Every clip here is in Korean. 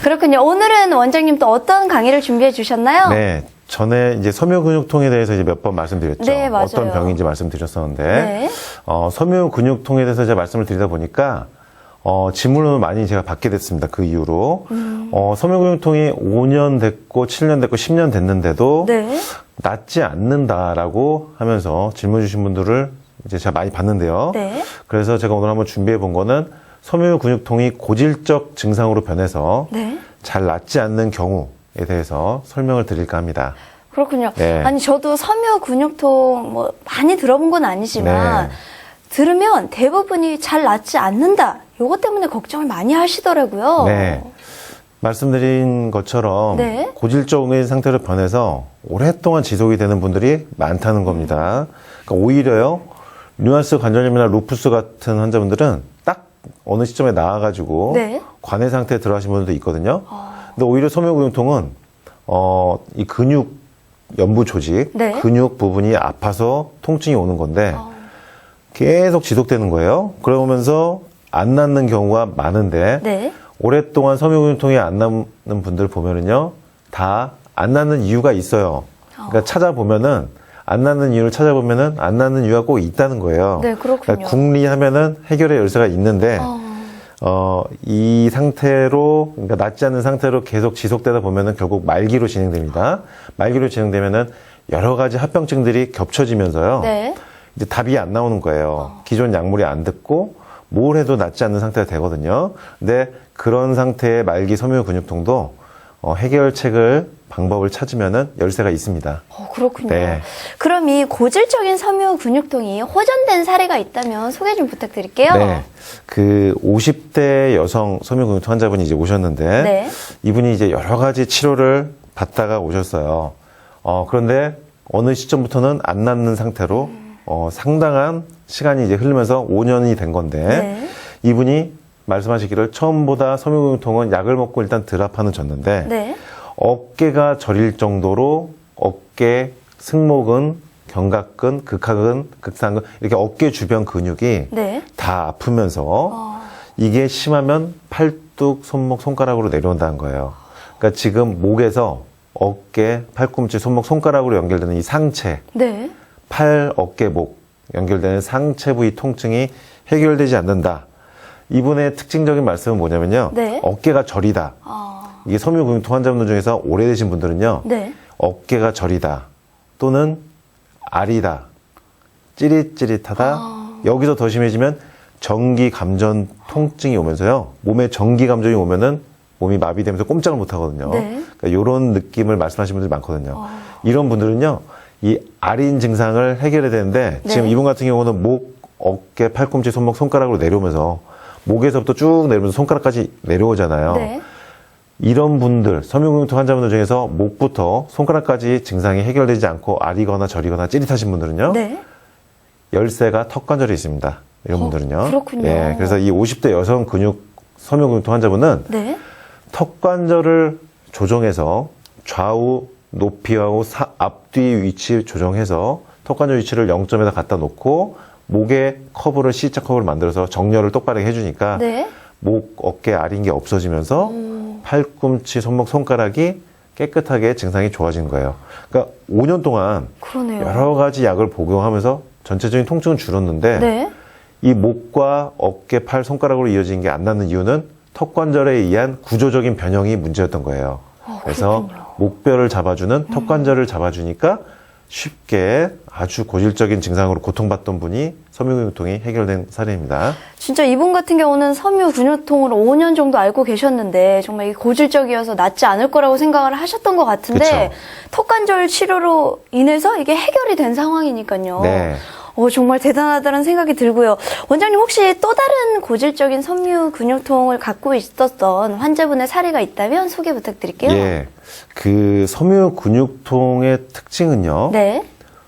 그렇군요. 오늘은 원장님 또 어떤 강의를 준비해 주셨나요? 네. 전에 이제 섬유근육통에 대해서 이제 몇 번 말씀드렸죠. 네, 맞아요. 어떤 병인지 말씀드렸었는데, 네. 섬유근육통에 대해서 제가 말씀을 드리다 보니까, 질문을 많이 제가 받게 됐습니다. 그 이후로. 섬유근육통이 5년 됐고, 7년 됐고, 10년 됐는데도, 네. 낫지 않는다라고 하면서 질문 주신 분들을 이제 제가 많이 봤는데요. 네. 그래서 제가 오늘 한번 준비해 본 거는 섬유근육통이 고질적 증상으로 변해서 네. 잘 낫지 않는 경우에 대해서 설명을 드릴까 합니다. 그렇군요. 네. 아니, 저도 섬유 근육통 뭐 많이 들어본 건 아니지만, 네. 들으면 대부분이 잘 낫지 않는다. 요것 때문에 걱정을 많이 하시더라고요. 네. 말씀드린 것처럼 네. 고질적인 상태로 변해서 오랫동안 지속이 되는 분들이 많다는 겁니다. 그러니까 오히려요, 류마티스 관절염이나 루푸스 같은 환자분들은 딱 어느 시점에 나와가지고 네. 관해 상태에 들어가신 분들도 있거든요. 근데 오히려 섬유근육통은 이 근육 연부 조직, 네. 근육 부분이 아파서 통증이 오는 건데 계속 지속되는 거예요. 그러면서 안 낫는 경우가 많은데 네. 오랫동안 섬유근육통이 안 낫는 분들 보면은요, 다 안 낫는 이유가 있어요. 그러니까 찾아보면은, 안 낫는 이유를 찾아보면은 안 낫는 이유가 꼭 있다는 거예요. 네, 그렇군요. 그러니까 궁리하면은 해결의 열쇠가 있는데, 이 상태로, 그러니까 낫지 않는 상태로 계속 지속되다 보면은 결국 말기로 진행됩니다. 말기로 진행되면은 여러 가지 합병증들이 겹쳐지면서요. 네. 이제 답이 안 나오는 거예요. 기존 약물이 안 듣고 뭘 해도 낫지 않는 상태가 되거든요. 근데 그런 상태의 말기 섬유근육통도 해결책을 방법을 찾으면은 열쇠가 있습니다. 그렇군요. 네. 그럼 이 고질적인 섬유 근육통이 호전된 사례가 있다면 소개 좀 부탁드릴게요. 네. 그 50대 여성 섬유근육통 환자분이 이제 오셨는데 네. 이분이 이제 여러 가지 치료를 받다가 오셨어요. 그런데 어느 시점부터는 안 낫는 상태로 상당한 시간이 이제 흐르면서 5년이 된 건데 네. 이분이 말씀하시기를 처음보다 섬유근육통은 약을 먹고 일단 덜 아파는 졌는데 네. 어깨가 저릴 정도로 어깨, 승모근, 견갑근, 극하근, 극상근 이렇게 어깨 주변 근육이 네. 다 아프면서 이게 심하면 팔뚝, 손목, 손가락으로 내려온다는 거예요. 그러니까 지금 목에서 어깨, 팔꿈치, 손목, 손가락으로 연결되는 이 상체, 네. 팔, 어깨, 목 연결되는 상체 부위 통증이 해결되지 않는다. 이분의 특징적인 말씀은 뭐냐면요. 네. 어깨가 저리다. 이게 섬유근육통 환자분들 중에서 오래되신 분들은요. 네. 어깨가 저리다. 또는 아리다. 찌릿찌릿하다. 여기서 더 심해지면 전기 감전 통증이 오면서요. 몸에 전기 감전이 오면은 몸이 마비되면서 꼼짝을 못 하거든요. 네. 그러니까 이런 느낌을 말씀하시는 분들이 많거든요. 이런 분들은요. 이 아린 증상을 해결해야 되는데 네. 지금 이분 같은 경우는 목, 어깨, 팔꿈치, 손목, 손가락으로 내려오면서 목에서부터 쭉 내려오면서 손가락까지 내려오잖아요. 네. 이런 분들, 섬유근육통 환자분들 중에서 목부터 손가락까지 증상이 해결되지 않고 아리거나 저리거나 찌릿하신 분들은요. 네. 열쇠가 턱관절에 있습니다. 이런 분들은요. 그렇군요. 예, 그래서 이 50대 여성 섬유근육통 환자분은 네. 턱관절을 조정해서 좌우 높이하고 앞뒤 위치 조정해서 턱관절 위치를 0점에다 갖다 놓고 목에 커브를 C자 커브를 만들어서 정렬을 똑바로 해주니까 네. 목, 어깨, 아린 게 없어지면서 팔꿈치, 손목, 손가락이 깨끗하게 증상이 좋아진 거예요. 그러니까 5년 동안 그러네요. 여러 가지 약을 복용하면서 전체적인 통증은 줄었는데 네. 이 목과 어깨, 팔, 손가락으로 이어진 게 안 낫는 이유는 턱관절에 의한 구조적인 변형이 문제였던 거예요. 그래서 그렇군요. 목뼈를 잡아주는 턱관절을 잡아주니까 쉽게 아주 고질적인 증상으로 고통받던 분이 섬유근육통이 해결된 사례입니다. 진짜 이분 같은 경우는 섬유 근육통으로 5년 정도 알고 계셨는데 정말 이게 고질적이어서 낫지 않을 거라고 생각을 하셨던 것 같은데 그쵸. 턱관절 치료로 인해서 이게 해결이 된 상황이니까요. 네. 정말 대단하다는 생각이 들고요. 원장님 혹시 또 다른 고질적인 섬유 근육통을 갖고 있었던 환자분의 사례가 있다면 소개 부탁드릴게요. 예. 그 섬유근육통의 특징은요. 네.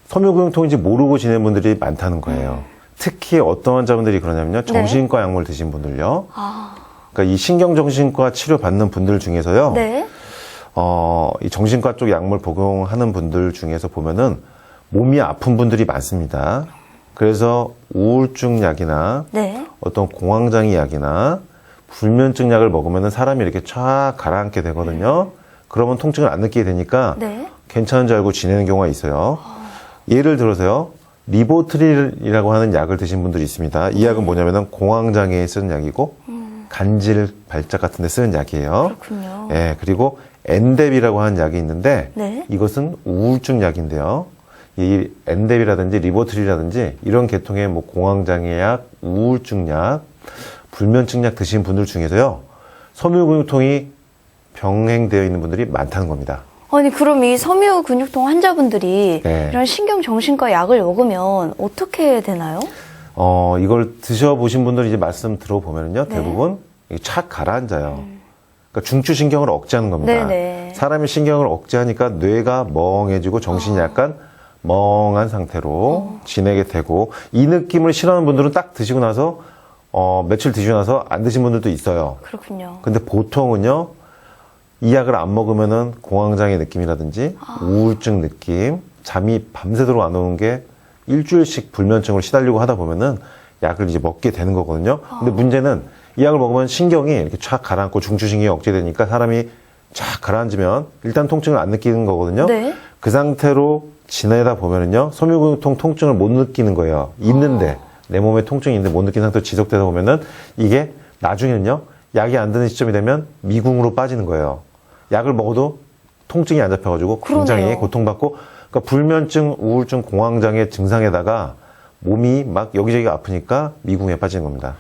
섬유근육통인지 모르고 지내는 분들이 많다는 거예요. 특히 어떤 환자분들이 그러냐면요. 정신과 약물 드신 분들요. 그러니까 이 신경정신과 치료받는 분들 중에서요. 네. 이 정신과 쪽 약물 복용하는 분들 중에서 보면은 몸이 아픈 분들이 많습니다. 그래서 우울증 약이나 네. 어떤 공황장애 약이나 불면증 약을 먹으면 사람이 이렇게 쫙 가라앉게 되거든요. 그러면 통증을 안 느끼게 되니까 네. 괜찮은 줄 알고 지내는 경우가 있어요. 예를 들어서요. 리보트릴이라고 하는 약을 드신 분들이 있습니다. 이 약은 뭐냐면은 공황장애에 쓰는 약이고 간질 발작 같은 데 쓰는 약이에요. 그렇군요. 예, 그리고 엔뎁이라고 하는 약이 있는데 네. 이것은 우울증 약인데요. 이 엔뎁이라든지 리보트릴이라든지 이런 계통의 뭐 공황장애 약, 우울증 약, 불면증 약 드신 분들 중에서요. 섬유근육통이 병행되어 있는 분들이 많다는 겁니다. 아니 그럼 이 섬유 근육통 환자분들이 네. 이런 신경정신과 약을 먹으면 어떻게 되나요? 이걸 드셔보신 분들 이제 말씀 들어보면요. 네. 대부분 이게 착 가라앉아요. 그러니까 중추신경을 억제하는 겁니다. 네네. 사람이 신경을 억제하니까 뇌가 멍해지고 정신이 약간 멍한 상태로 지내게 되고 이 느낌을 싫어하는 분들은 딱 드시고 나서 며칠 드시고 나서 안 드신 분들도 있어요. 그렇군요. 근데 보통은요. 이 약을 안 먹으면은 공황장애 느낌이라든지 우울증 느낌, 잠이 밤새도록 안 오는 게 일주일씩 불면증으로 시달리고 하다 보면은 약을 이제 먹게 되는 거거든요. 근데 문제는 이 약을 먹으면 신경이 이렇게 쫙 가라앉고 중추신경이 억제되니까 사람이 쫙 가라앉으면 일단 통증을 안 느끼는 거거든요. 네. 그 상태로 지내다 보면은요, 섬유근육통 통증을 못 느끼는 거예요. 있는데, 내 몸에 통증이 있는데 못 느끼는 상태로 지속되다 보면은 이게 나중에는요, 약이 안 드는 시점이 되면 미궁으로 빠지는 거예요. 약을 먹어도 통증이 안 잡혀가지고 굉장히 그러네요. 고통받고, 그러니까 불면증, 우울증, 공황장애 증상에다가 몸이 막 여기저기 아프니까 미궁에 빠지는 겁니다.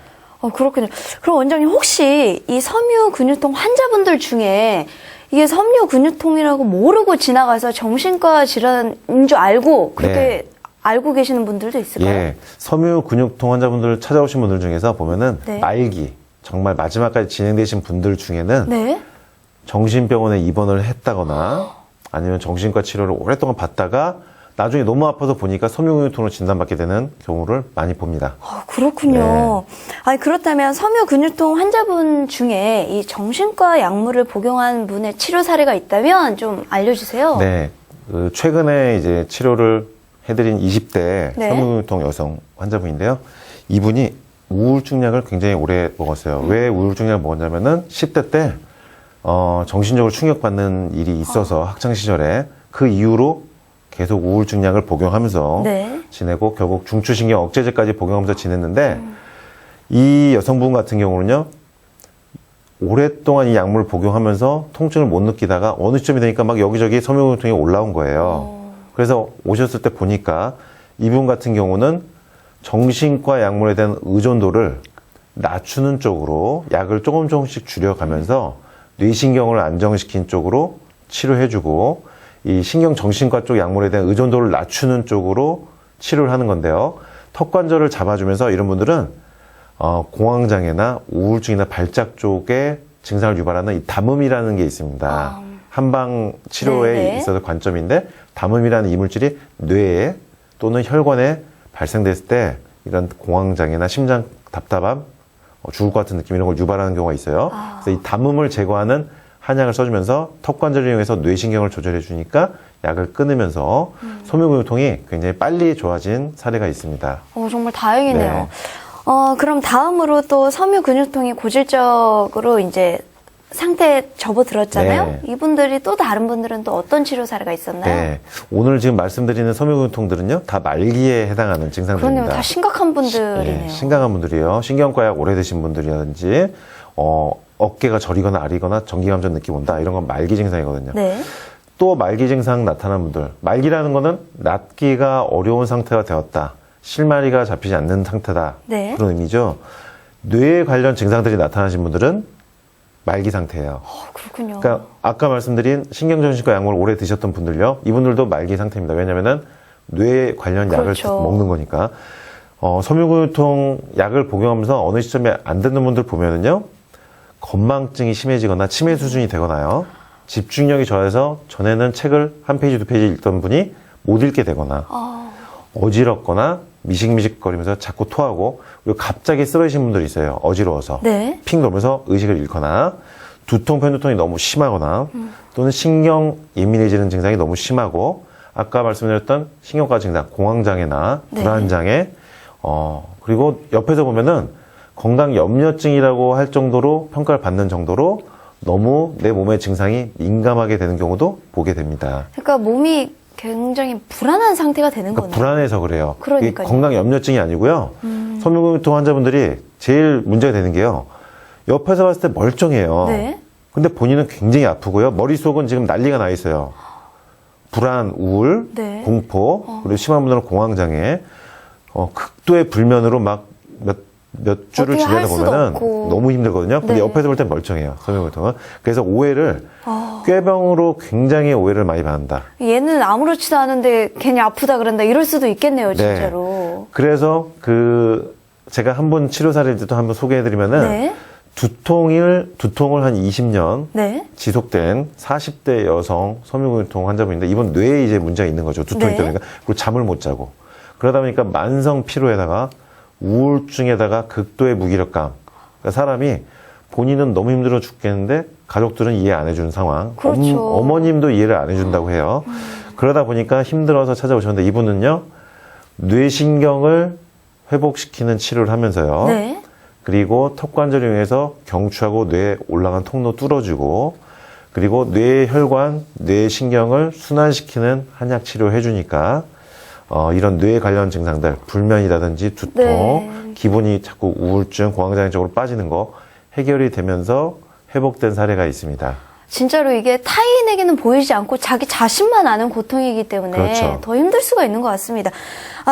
그렇군요. 그럼 원장님 혹시 이 섬유 근육통 환자분들 중에 이게 섬유 근육통이라고 모르고 지나가서 정신과 질환인 줄 알고 그렇게 네. 알고 계시는 분들도 있을까요? 예, 섬유 근육통 환자분들 찾아오신 분들 중에서 보면은 네. 말기, 정말 마지막까지 진행되신 분들 중에는 네. 정신병원에 입원을 했다거나 아니면 정신과 치료를 오랫동안 받다가 나중에 너무 아파서 보니까 섬유근육통으로 진단받게 되는 경우를 많이 봅니다. 그렇군요. 아니, 그렇다면 섬유 근육통 환자분 중에 이 정신과 약물을 복용한 분의 치료 사례가 있다면 좀 알려주세요. 네, 최근에 이제 치료를 해드린 20대 네. 섬유근육통 여성 환자분인데요. 이분이 우울증 약을 굉장히 오래 먹었어요. 왜 우울증 약을 먹었냐면은 10대 때 정신적으로 충격받는 일이 있어서 학창시절에 그 이후로 계속 우울증 약을 복용하면서 네. 지내고 결국 중추신경 억제제까지 복용하면서 지냈는데 이 여성분 같은 경우는요. 오랫동안 이 약물을 복용하면서 통증을 못 느끼다가 어느 시점이 되니까 막 여기저기 섬유근육통이 올라온 거예요. 그래서 오셨을 때 보니까 이분 같은 경우는 정신과 약물에 대한 의존도를 낮추는 쪽으로 약을 조금씩 줄여가면서 뇌신경을 안정시킨 쪽으로 치료해주고 이 신경정신과 쪽 약물에 대한 의존도를 낮추는 쪽으로 치료를 하는 건데요. 턱관절을 잡아주면서 이런 분들은 공황장애나 우울증이나 발작 쪽에 증상을 유발하는 이 담음이라는 게 있습니다. 한방 치료에 네네. 있어서 관점인데 담음이라는 이물질이 뇌에 또는 혈관에 발생됐을 때 이런 공황장애나 심장 답답함, 죽을 것 같은 느낌 이런 걸 유발하는 경우가 있어요. 그래서 이 담음을 제거하는 한약을 써주면서 턱관절을 이용해서 뇌신경을 조절해 주니까 약을 끊으면서 섬유근육통이 굉장히 빨리 좋아진 사례가 있습니다. 정말 다행이네요. 네. 그럼 다음으로 또 섬유 근육통이 고질적으로 이제 상태에 접어들었잖아요. 네. 이분들이 또 다른 분들은 또 어떤 치료 사례가 있었나요? 네. 오늘 지금 말씀드리는 섬유근육통들은요, 다 말기에 해당하는 증상들입니다. 그렇네요. 다 심각한 분들이네요. 예, 심각한 분들이요. 신경과 약 오래 드신 분들이라든지, 어깨가 저리거나 아리거나 전기감전 느낌 온다. 이런 건 말기 증상이거든요. 네. 또 말기 증상 나타난 분들. 말기라는 거는 낫기가 어려운 상태가 되었다. 실마리가 잡히지 않는 상태다. 네. 그런 의미죠. 뇌에 관련 증상들이 나타나신 분들은 말기 상태예요. 그렇군요. 그러니까 아까 말씀드린 신경정신과 약물을 오래 드셨던 분들요. 이분들도 말기 상태입니다. 왜냐면은 뇌 관련 약을 그렇죠. 먹는 거니까. 섬유근육통 약을 복용하면서 어느 시점에 안 듣는 분들 보면은요. 건망증이 심해지거나 치매 수준이 되거나요. 집중력이 저해서 전에는 책을 한 페이지, 두 페이지 읽던 분이 못 읽게 되거나 어지럽거나 미식미식거리면서 자꾸 토하고 그리고 갑자기 쓰러지신 분들이 있어요. 어지러워서. 네. 핑 돌면서 의식을 잃거나 두통, 편두통이 너무 심하거나 또는 신경 예민해지는 증상이 너무 심하고 아까 말씀드렸던 신경과 증상, 공황장애나 네. 불안장애 그리고 옆에서 보면은 건강염려증이라고 할 정도로 평가를 받는 정도로 너무 내 몸의 증상이 민감하게 되는 경우도 보게 됩니다. 그러니까 몸이 굉장히 불안한 상태가 되는 그러니까 거네요. 불안해서 그래요. 그러니까요. 건강염려증이 아니고요. 섬유근육통 환자분들이 제일 문제가 되는 게요. 옆에서 봤을 때 멀쩡해요. 네. 근데 본인은 굉장히 아프고요. 머릿속은 지금 난리가 나 있어요. 불안, 우울, 네. 공포, 그리고 심한 분들은 공황장애, 극도의 불면으로 막 몇 주를 어떻게 할 지내다 수도 보면은 없고. 너무 힘들거든요. 근데 네. 옆에서 볼 땐 멀쩡해요. 섬유근육통은. 그래서 오해를, 꾀병으로 굉장히 오해를 많이 받는다. 얘는 아무렇지도 않은데 괜히 아프다 그런다 이럴 수도 있겠네요, 진짜로. 그래서 제가 한 번 치료 사례도 한번 소개해드리면은 네. 두통을 한 20년 네. 지속된 40대 여성 섬유근육통 환자분인데 이분 뇌에 이제 문제가 있는 거죠. 두통이 네. 때문에. 그리고 잠을 못 자고. 그러다 보니까 만성 피로에다가 우울증에다가 극도의 무기력감. 그러니까 사람이 본인은 너무 힘들어 죽겠는데 가족들은 이해 안 해주는 상황. 그렇죠. 어머님도 이해를 안 해준다고 해요. 그러다 보니까 힘들어서 찾아오셨는데 이분은요. 뇌신경을 회복시키는 치료를 하면서요. 네. 그리고 턱관절을 이용해서 경추하고 뇌에 올라간 통로 뚫어주고 그리고 뇌 혈관, 뇌 신경을 순환시키는 한약 치료를 해주니까 이런 뇌 관련 증상들, 불면이라든지 두통, 네. 기분이 자꾸 우울증, 공황장애 쪽으로 빠지는 거 해결이 되면서 회복된 사례가 있습니다. 진짜로 이게 타인에게는 보이지 않고 자기 자신만 아는 고통이기 때문에 그렇죠. 더 힘들 수가 있는 것 같습니다.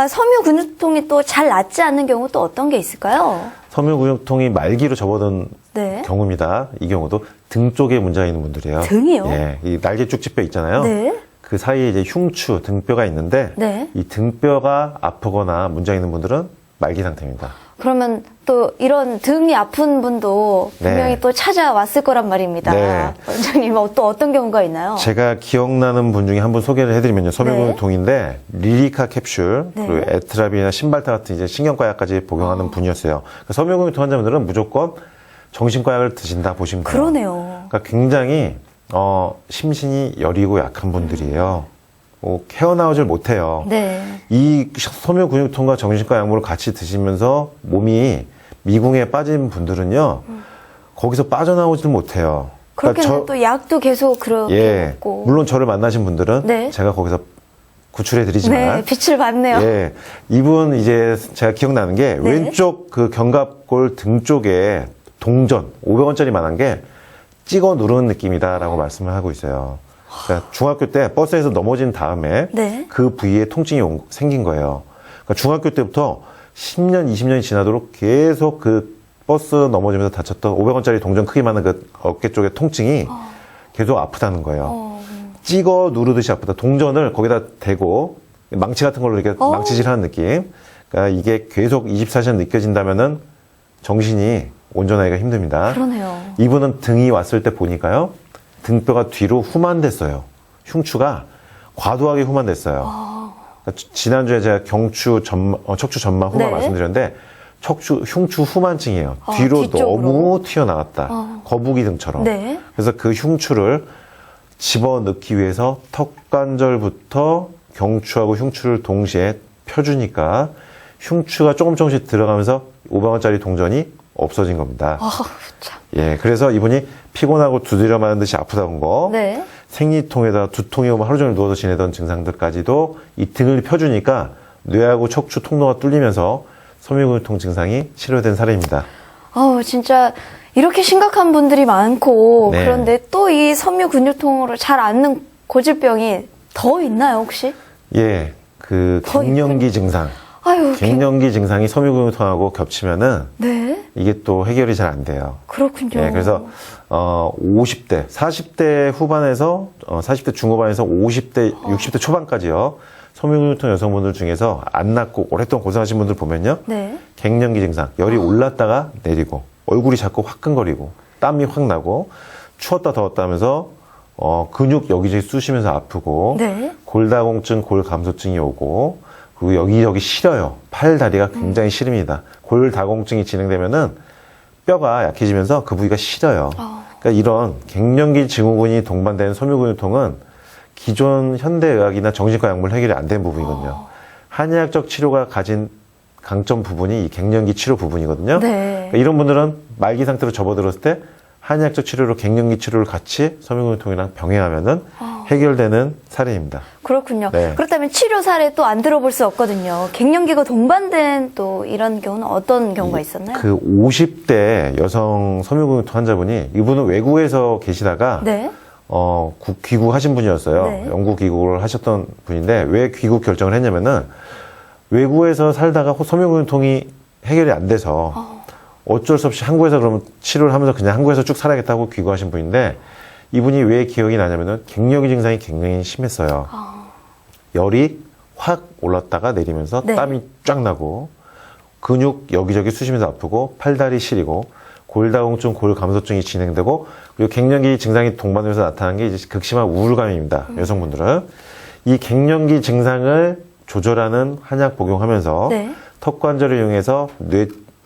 섬유 근육통이 또 잘 낫지 않는 경우 또 어떤 게 있을까요? 섬유근육통이 말기로 접어든 네. 경우입니다. 이 경우도 등 쪽에 문제가 있는 분들이에요. 등이요? 예, 이 날개 쭉지뼈 있잖아요. 네. 그 사이에 이제 흉추, 등뼈가 있는데 네. 이 등뼈가 아프거나 문제가 있는 분들은 말기 상태입니다. 그러면 또 이런 등이 아픈 분도 분명히 네. 또 찾아왔을 거란 말입니다. 네. 원장님 또 어떤 경우가 있나요? 제가 기억나는 분 중에 한 분 소개를 해드리면요. 섬유근육통인데 리리카 캡슐, 네. 그리고 에트라비나 신발타 같은 이제 신경과 약까지 복용하는 분이었어요. 그러니까 섬유근육통 환자분들은 무조건 정신과 약을 드신다 보시면 돼요. 그러네요. 그러니까 굉장히 심신이 여리고 약한 분들이에요. 헤어나오질 못해요. 네. 이 섬유근육통과 정신과 약물을 같이 드시면서 몸이 미궁에 빠진 분들은요, 거기서 빠져나오질 못해요. 그렇게는 또 약도 계속 그렇게 예, 먹고. 물론 저를 만나신 분들은 네. 제가 거기서 구출해드리지만, 네, 빛을 봤네요. 예, 이분 이제 제가 기억나는 게 네. 왼쪽 그 견갑골 등 쪽에 동전 500원짜리만한 게 찍어 누르는 느낌이다라고 말씀을 하고 있어요. 그러니까 중학교 때 버스에서 넘어진 다음에 네. 그 부위에 통증이 생긴 거예요. 그러니까 중학교 때부터 10년, 20년이 지나도록 계속 그 버스 넘어지면서 다쳤던 500원짜리 동전 크기만한 그 어깨 쪽의 통증이 계속 아프다는 거예요. 찍어 누르듯이 아프다. 동전을 거기다 대고 망치 같은 걸로 이렇게 망치질하는 느낌. 그러니까 이게 계속 24시간 느껴진다면은 정신이 온전하기가 힘듭니다. 그러네요. 이분은 등이 왔을 때 보니까요. 등뼈가 뒤로 후만됐어요. 흉추가 과도하게 후만됐어요. 그러니까 지난주에 제가 척추 전만 후만 네. 말씀드렸는데 흉추 후만증이에요. 뒤로 뒤쪽으로. 너무 튀어나왔다. 거북이 등처럼. 네. 그래서 그 흉추를 집어넣기 위해서 턱관절부터 경추하고 흉추를 동시에 펴주니까 흉추가 조금씩 들어가면서 500원짜리 동전이 없어진 겁니다. 참. 예, 그래서 이분이 피곤하고 두드려 맞는 듯이 아프다는 거, 네. 생리통에다 두통이 오면 하루 종일 누워서 지내던 증상들까지도 이 등을 펴주니까 뇌하고 척추 통로가 뚫리면서 섬유근육통 증상이 치료된 사례입니다. 진짜 이렇게 심각한 분들이 많고 네. 그런데 또 이 섬유 근육통으로 잘 앓는 고질병이 더 있나요, 혹시? 예, 그 더 갱년기 증상, 아유, 갱년기 증상이 섬유근육통하고 겹치면은 네. 이게 또 해결이 잘 안 돼요. 그렇군요. 예, 그래서 50대, 40대 후반에서 40대 중후반에서 50대, 60대 초반까지요. 섬유근육통 여성분들 중에서 안 낫고 오랫동안 고생하신 분들 보면요. 네. 갱년기 증상, 열이 올랐다가 내리고 얼굴이 자꾸 화끈거리고 땀이 확 나고 추웠다 더웠다 하면서 근육 여기저기 쑤시면서 아프고 네. 골다공증, 골감소증이 오고 그리고 여기저기 시려요. 팔, 다리가 굉장히 시립니다. 골다공증이 진행되면은 뼈가 약해지면서 그 부위가 시려요. 그러니까 이런 갱년기 증후군이 동반되는 섬유근육통은 기존 현대의학이나 정신과 약물 해결이 안 된 부분이거든요. 한의학적 치료가 가진 강점 부분이 이 갱년기 치료 부분이거든요. 네. 그러니까 이런 분들은 말기 상태로 접어들었을 때 한의학적 치료로 갱년기 치료를 같이 섬유근육통이랑 병행하면은 해결되는 사례입니다. 그렇군요. 네. 그렇다면 치료 사례 또 안 들어볼 수 없거든요. 갱년기가 동반된 또 이런 경우는 어떤 경우가 있었나요? 그 50대 여성 섬유근육통 환자분이 이분은 외국에서 계시다가 네. 귀국하신 분이었어요. 네. 영국 귀국을 하셨던 분인데 왜 귀국 결정을 했냐면은 외국에서 살다가 섬유근육통이 해결이 안 돼서 어쩔 수 없이 한국에서 그러면 치료를 하면서 그냥 한국에서 쭉 살아야겠다고 귀국하신 분인데 이분이 왜 기억이 나냐면은 갱년기 증상이 굉장히 심했어요. 열이 확 올랐다가 내리면서 네. 땀이 쫙 나고 근육 여기저기 쑤시면서 아프고 팔다리 시리고 골다공증, 골감소증이 진행되고 그리고 갱년기 증상이 동반되면서 나타나는 게 이제 극심한 우울감입니다. 여성분들은 이 갱년기 증상을 조절하는 한약 복용하면서 네. 턱관절을 이용해서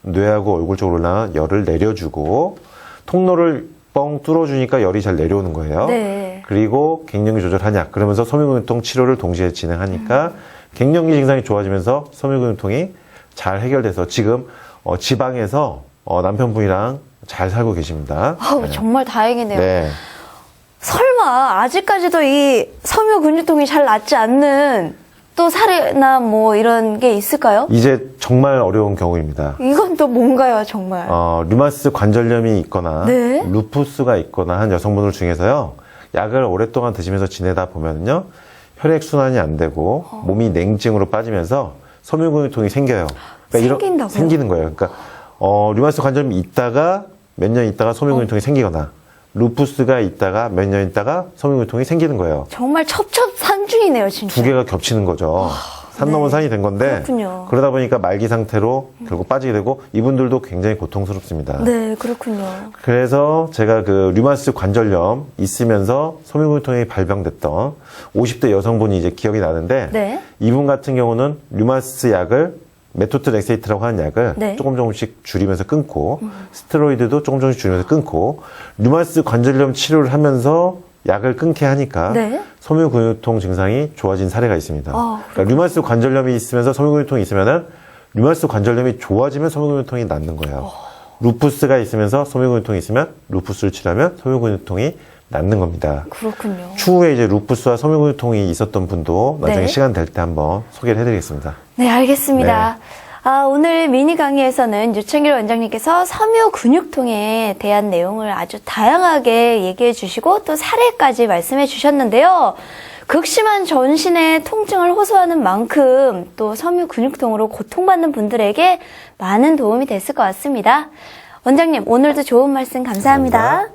뇌하고 얼굴 쪽으로 올라간 열을 내려주고 통로를 뻥 뚫어주니까 열이 잘 내려오는 거예요. 네. 그리고 갱년기 조절 한약 그러면서 섬유근육통 치료를 동시에 진행하니까 갱년기 증상이 좋아지면서 섬유근육통이 잘 해결돼서 지금 지방에서 남편분이랑 잘 살고 계십니다. 네. 정말 다행이네요. 네. 설마 아직까지도 이 섬유 근육통이 잘 낫지 않는 또 사례나 뭐 이런 게 있을까요? 이제 정말 어려운 경우입니다. 이건 또 뭔가요, 정말? 류마티스 관절염이 있거나 네. 루푸스가 있거나 한 여성분들 중에서요. 약을 오랫동안 드시면서 지내다 보면요. 혈액순환이 안 되고 몸이 냉증으로 빠지면서 섬유근육통이 생겨요. 생긴다고요? 생기는 거예요. 그러니까 류마티스 관절염이 있다가 몇 년 있다가 섬유근육통이 생기거나 루푸스가 있다가 몇 년 있다가 섬유근육통이 생기는 거예요. 정말 첩첩산중이네요, 진짜. 두 개가 겹치는 거죠. 산 넘은 산이 된 건데 그렇군요. 그러다 보니까 말기 상태로 결국 빠지게 되고 이분들도 굉장히 고통스럽습니다. 네, 그렇군요. 그래서 제가 그 류마티스 관절염 있으면서 섬유근육통이 발병됐던 50대 여성분이 이제 기억이 나는데 네. 이분 같은 경우는 류마티스 약을 메토트렉세이트라고 하는 약을 네. 조금씩 줄이면서 끊고 스테로이드도 조금씩 줄이면서 끊고 류마티스 관절염 치료를 하면서 약을 끊게 하니까 네. 섬유근육통 증상이 좋아진 사례가 있습니다. 그러니까 류마티스 관절염이 있으면서 섬유근육통이 있으면은 류마티스 관절염이 좋아지면 섬유근육통이 낫는 거예요. 루푸스가 있으면서 섬유근육통이 있으면 루푸스를 치료하면 섬유근육통이 낫는 겁니다. 그렇군요. 추후에 이제 루푸스와 섬유근육통이 있었던 분도 나중에 네. 시간 될 때 한번 소개를 해드리겠습니다. 네, 알겠습니다. 오늘 미니 강의에서는 유창길 원장님께서 섬유 근육통에 대한 내용을 아주 다양하게 얘기해 주시고 또 사례까지 말씀해 주셨는데요. 극심한 전신의 통증을 호소하는 만큼 또 섬유 근육통으로 고통받는 분들에게 많은 도움이 됐을 것 같습니다. 원장님, 오늘도 좋은 말씀 감사합니다.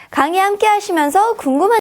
강의 함께 하시면서 궁금한